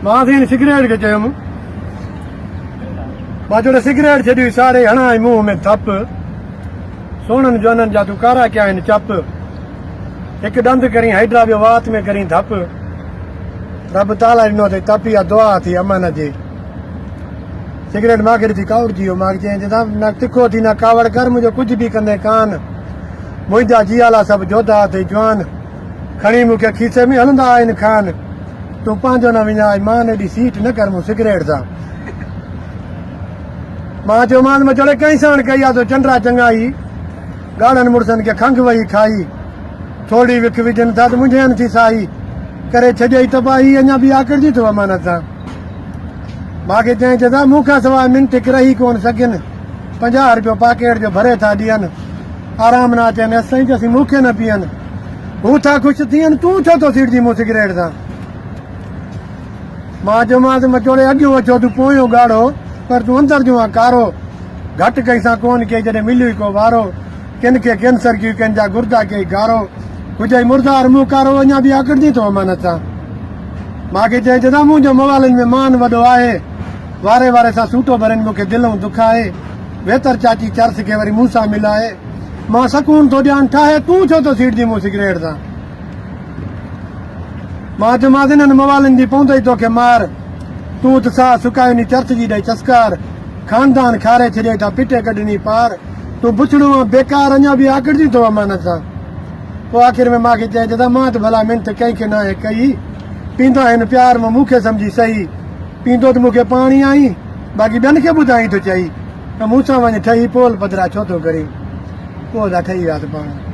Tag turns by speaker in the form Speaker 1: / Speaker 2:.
Speaker 1: मां थी सिगरेट खे चयुमि मां जॾहिं सिगरेट छॾी साड़े हणां मुंहं में थप सोननि जोननि जा तूं कारा कया आहिनि चप हिकु ॾंद करी हैड्रा ॿियो वात में करी धप रब ताला ॾिनो अथई तपी आहे दुआ थी अमन जे सिगरेट मूंखे ॾिठी कावड़जी वियो मां चयईं न तिखो थी न कावड़ कर मुंहिंजो कुझु बि कंदे कान मुंहिंजा जीआला सभु जोधा अथई जवान खणी मूंखे खीसे में हलंदा आहिनि खान तूं पंहिंजो न विञाए मान एॾी सीट न कर मूं सिगरेट सां मां चयोमांसि मां चोड़े कंहिं साण कई आहे तो चंडरा चङाई ॻाढ़नि मुड़सनि खे खंघि वई खाई थोरी विख विझनि था त मुंहिंजे थी साई करे छॾियई तबाही अञा बि आकड़जी थो अमान सां मूंखे चई चवंदा मूंखां सवाइ मिंट हिकु रही कोन सघनि 50 रुपयो पाकेट जो भरे था ॾियनि आराम न अचनि असां चयोसीं मूंखे न पीअनि हू था ख़ुशि थियनि तूं छो थो सीड़जी मूं सिगरेट सां मां चयोमांसि मां चोड़े अॻियो अचो तूं पोयो ॻाढ़ो पर तूं अंदरि जो आहे कारो घटि कई सां कोन कई जॾहिं मिलियो को वारो किन खे कैंसर कयूं कंहिंजा गुर्दा कई गारो हुजे मुर्दार मुंहुं कारो अञा बि आकड़जी थो अमान सां मूंखे चई चवंदा मुंहिंजो मोबाइलनि में मान वॾो आहे वारे वारे सां सूटो भरनि मूंखे दिलि दुखाए बहितर चाची चर्च खे वरी मूं सां मिलाए मां सकून थो ॾियां ठाहे तूं छो थो सीड़जी मूं सिगरेट सां मां चयोमांसि हिननि मोबाइलनि जी पवंदई तोखे मार तूं त साह सुकायो नी चर्च जी ॾेई चस्कार खानदान खारे छॾे था पिटे कढणी पार तूं बुछड़ो बेकार अञा बि आकड़जी थो अमान सां पोइ आख़िर में मूंखे चए चवंदा मां त भला मिंट कंहिंखे न आहे कई पींदा आहिनि प्यार में मूंखे सम्झी सही पींदो त मूंखे पाणी आई बाक़ी ॿियनि खे ॿुधाई थो चई त मूंसां वञी ठही पोल पधरा छो थो करे पोइ ठही विया त पाण